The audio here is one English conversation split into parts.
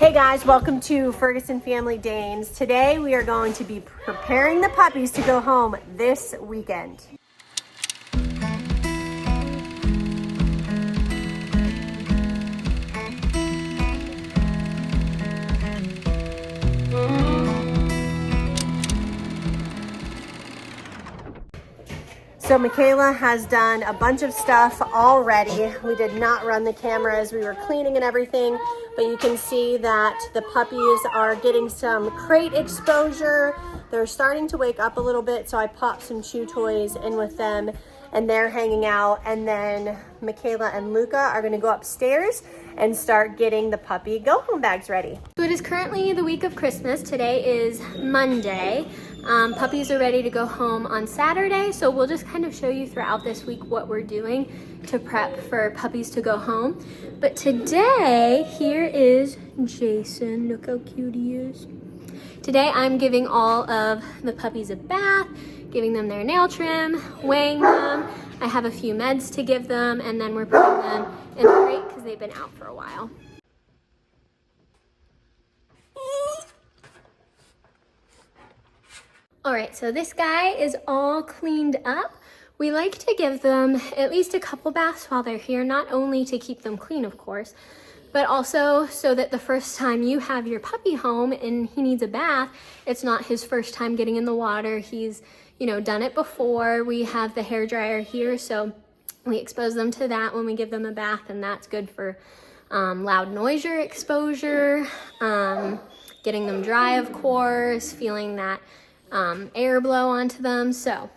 Hey guys, welcome to Ferguson Family Danes. Today we are going to be preparing the puppies to go home this weekend. So Michaela has done a bunch of stuff already. We did not run the camera as we were cleaning and everything, but you can see that the puppies are getting some crate exposure. They're starting to wake up a little bit, so I popped some chew toys in with them and they're hanging out. And then Michaela and Luca are gonna go upstairs and start getting the puppy go-home bags ready. So it is currently the week of Christmas. Today is Monday. Puppies are ready to go home on Saturday, so we'll just kind of show you throughout this week what we're doing to prep for puppies to go home. But today, here is Jason. Look how cute he is. Today I'm giving all of the puppies a bath, giving them their nail trim, weighing them. I have a few meds to give them, and then we're putting them in the crate because they've been out for a while. All right, so this guy is all cleaned up. We like to give them at least a couple baths while they're here, not only to keep them clean, of course, but also so that the first time you have your puppy home and he needs a bath, it's not his first time getting in the water. He's, done it before. We have the hair dryer here, so we expose them to that when we give them a bath, and that's good for loud noise exposure, getting them dry, of course, feeling that air blow onto them. So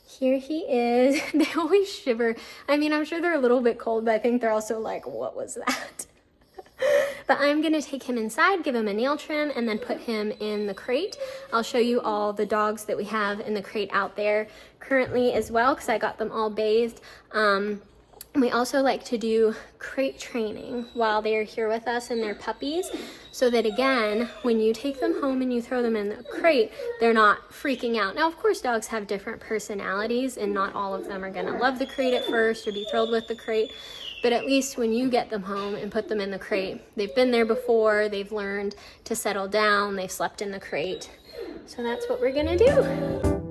here he is. They always shiver. I mean, I'm sure they're a little bit cold, but I think they're also like, what was that? But I'm gonna take him inside, give him a nail trim, and then put him in the crate. I'll show you all the dogs that we have in the crate out there currently as well, because I got them all bathed. We also like to do crate training while they're here with us and they're puppies, so that again, when you take them home and you throw them in the crate, they're not freaking out. Now, of course, dogs have different personalities and not all of them are gonna love the crate at first or be thrilled with the crate, but at least when you get them home and put them in the crate, they've been there before, they've learned to settle down, they've slept in the crate. So that's what we're gonna do.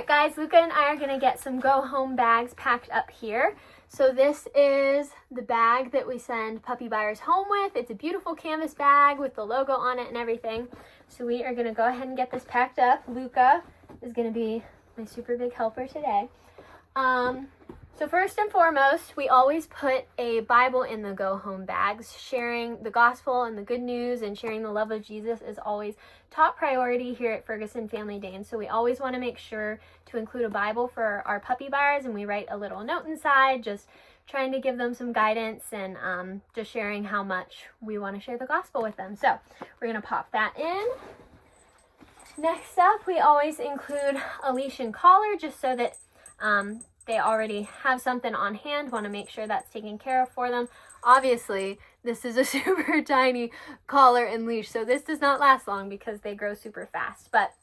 Guys, Luca and I are gonna get some go home bags packed up here. So this is the bag that we send puppy buyers home with. It's a beautiful canvas bag with the logo on it and everything. So we are gonna go ahead and get this packed up. Luca is gonna be my super big helper today. So first and foremost, we always put a Bible in the go home bags. Sharing the gospel and the good news and sharing the love of Jesus is always top priority here at Ferguson Family Danes. So we always want to make sure to include a Bible for our puppy buyers, and we write a little note inside, just trying to give them some guidance and just sharing how much we want to share the gospel with them. So we're going to pop that in. Next up, we always include a leash and collar just so that they already have something on hand, want to make sure that's taken care of for them. Obviously, this is a super tiny collar and leash, so this does not last long because they grow super fast. But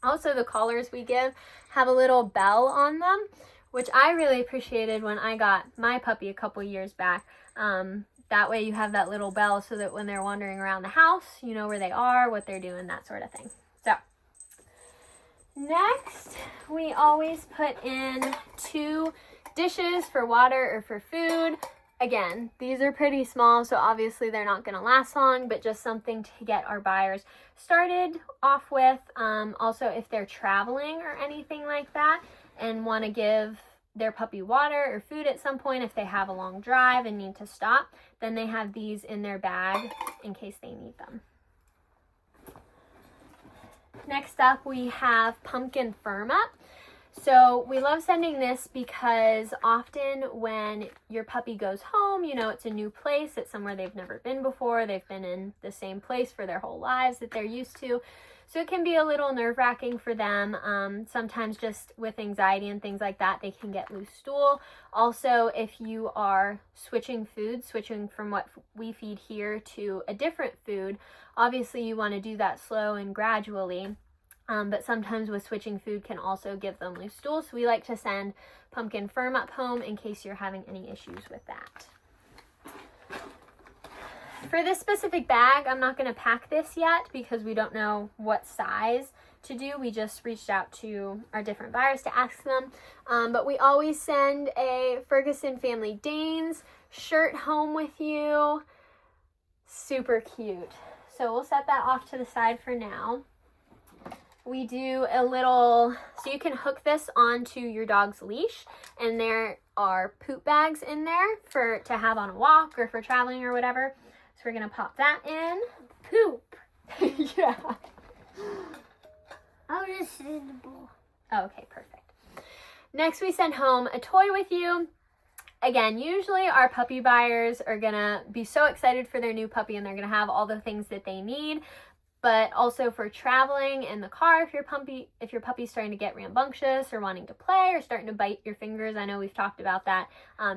also the collars we give have a little bell on them, which I really appreciated when I got my puppy a couple years back. That way you have that little bell so that when they're wandering around the house, you know where they are, what they're doing, that sort of thing. So next, we always put in 2 dishes for water or for food. Again, these are pretty small, so obviously they're not going to last long, but just something to get our buyers started off with. Also, if they're traveling or anything like that and want to give their puppy water or food at some point, if they have a long drive and need to stop, then they have these in their bag in case they need them. Next up, we have pumpkin firm up. So we love sending this because often when your puppy goes home, you know, it's a new place, it's somewhere they've never been before, they've been in the same place for their whole lives that they're used to. So it can be a little nerve-wracking for them. Sometimes just with anxiety and things like that, they can get loose stool. Also, if you are switching food, switching from what we feed here to a different food, obviously you want to do that slow and gradually. But sometimes with switching food can also give them loose stool. So we like to send Pumpkin Firm up home in case you're having any issues with that. For this specific bag, I'm not going to pack this yet because we don't know what size to do. We just reached out to our different buyers to ask them. But we always send a Ferguson Family Danes shirt home with you. Super cute. So we'll set that off to the side for now. We do a little, so you can hook this onto your dog's leash, and there are poop bags in there to have on a walk or for traveling or whatever. So we're gonna pop that in. Poop. Yeah. I'll just sit in the bowl. Okay, perfect. Next, we send home a toy with you. Again, usually our puppy buyers are gonna be so excited for their new puppy and they're gonna have all the things that they need. But also for traveling in the car, if your puppy's starting to get rambunctious or wanting to play or starting to bite your fingers, I know we've talked about that,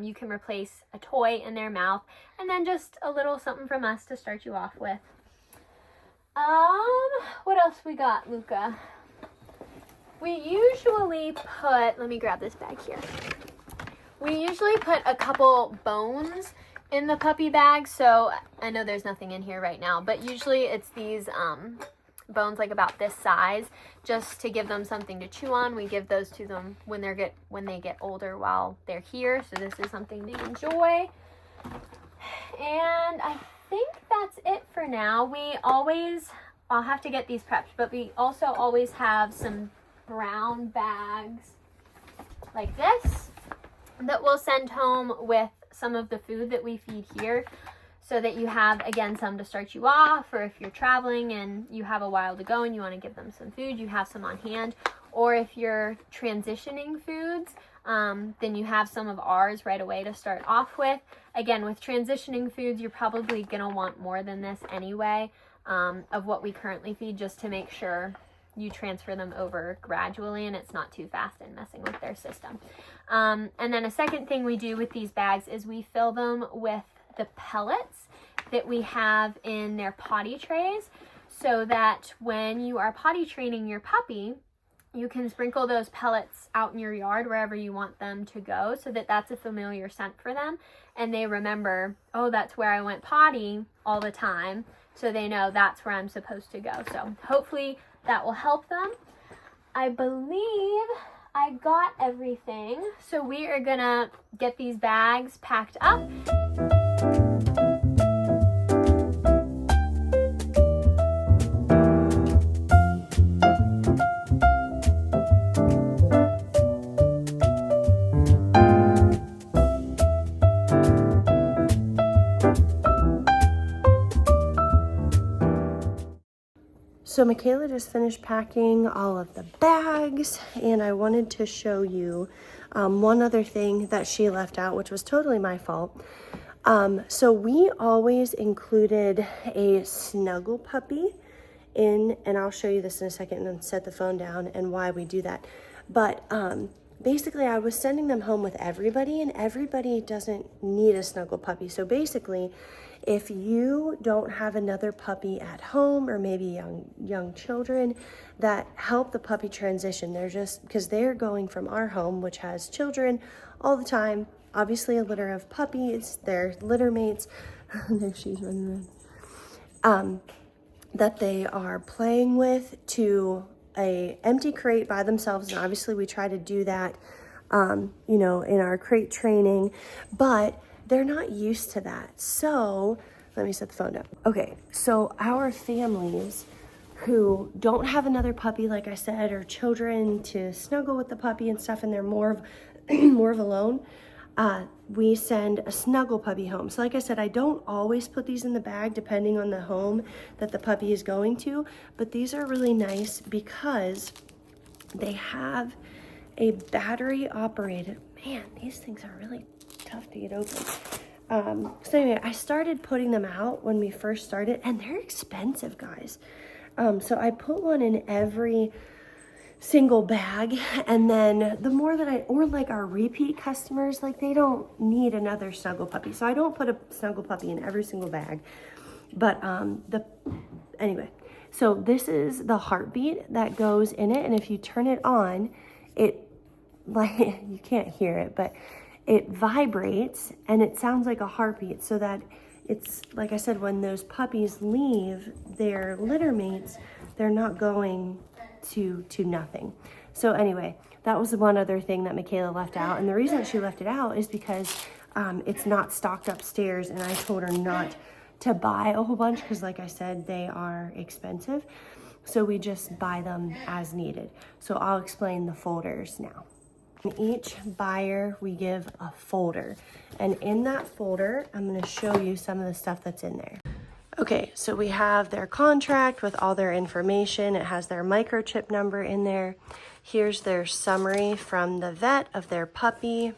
you can replace a toy in their mouth, and then just a little something from us to start you off with. What else we got, Luca? We usually put, let me grab this bag here. We usually put a couple bones in the puppy bag, so I know there's nothing in here right now, but usually it's these bones like about this size, just to give them something to chew on. We give those to them when they get older while they're here, so this is something to enjoy. And I think that's it for now. I'll have to get these prepped, but we also always have some brown bags like this that we'll send home with some of the food that we feed here, so that you have, again, some to start you off, or if you're traveling and you have a while to go and you want to give them some food, you have some on hand. Or if you're transitioning foods, then you have some of ours right away to start off with. Again, with transitioning foods, you're probably going to want more than this anyway, of what we currently feed, just to make sure you transfer them over gradually and it's not too fast and messing with their system. And then a second thing we do with these bags is we fill them with the pellets that we have in their potty trays, so that when you are potty training your puppy, you can sprinkle those pellets out in your yard wherever you want them to go, so that that's a familiar scent for them and they remember, oh, that's where I went potty all the time, so they know that's where I'm supposed to go. So hopefully that will help them. I believe I got everything. So we are gonna get these bags packed up. So Michaela just finished packing all of the bags, and I wanted to show you one other thing that she left out, which was totally my fault. So we always included a snuggle puppy in, and I'll show you this in a second and then set the phone down and why we do that. But basically I was sending them home with everybody, and everybody doesn't need a snuggle puppy. So basically, if you don't have another puppy at home, or maybe young children that help the puppy transition, they're just, because they're going from our home, which has children all the time, obviously a litter of puppies, their litter mates, there she's running around, that they are playing with, to a empty crate by themselves. And obviously we try to do that, you know, in our crate training, but they're not used to that. So let me set the phone down. Okay, so our families who don't have another puppy, like I said, or children to snuggle with the puppy and stuff, and they're more of alone, we send a snuggle puppy home. So like I said, I don't always put these in the bag depending on the home that the puppy is going to, but these are really nice because they have a battery operated, man, these things are really tough to get open. So anyway, I started putting them out when we first started, and they're expensive, guys. So I put one in every single bag, and then the more that or like our repeat customers, like they don't need another snuggle puppy. So I don't put a snuggle puppy in every single bag. But anyway, so this is the heartbeat that goes in it, and if you turn it on, it, like, you can't hear it, but it vibrates and it sounds like a heartbeat, so that it's, like I said, when those puppies leave their litter mates, they're not going to nothing. So anyway, that was one other thing that Michaela left out, and the reason she left it out is because it's not stocked upstairs, and I told her not to buy a whole bunch because, like I said, they are expensive. So we just buy them as needed. So I'll explain the folders now. In each buyer, we give a folder. And in that folder, I'm gonna show you some of the stuff that's in there. Okay, so we have their contract with all their information. It has their microchip number in there. Here's their summary from the vet of their puppy.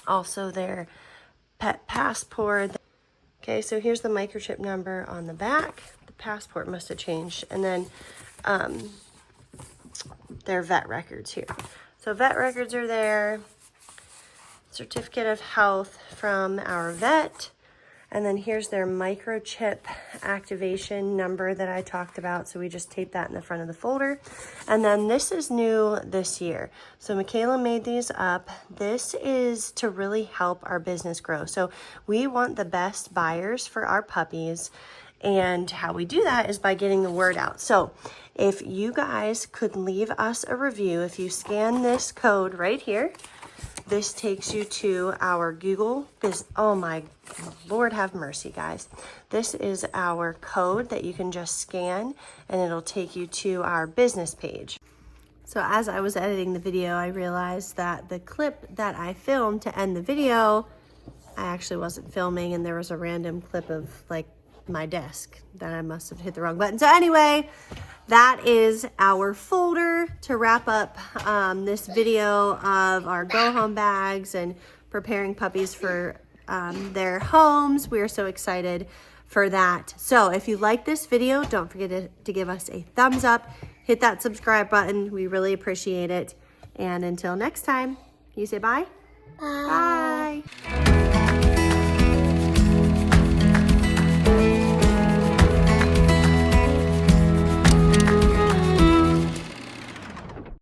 Also their pet passport. Okay, so here's the microchip number on the back. The passport must have changed. And then their vet records here. So vet records are there. Certificate of health from our vet. And then here's their microchip activation number that I talked about. So we just tape that in the front of the folder. And then this is new this year. So Michaela made these up. This is to really help our business grow. So we want the best buyers for our puppies. And how we do that is by getting the word out. So if you guys could leave us a review, if you scan this code right here, this takes you to our Google. Oh my Lord, have mercy, guys. This is our code that you can just scan, and it'll take you to our business page. So as I was editing the video, I realized that the clip that I filmed to end the video, I actually wasn't filming, and there was a random clip of like my desk that I must have hit the wrong button. So anyway, that is our folder to wrap up this video of our go home bags and preparing puppies for their homes. We are so excited for that. So if you like this video, don't forget to give us a thumbs up, hit that subscribe button. We really appreciate it. And until next time, you say bye? Bye. Bye.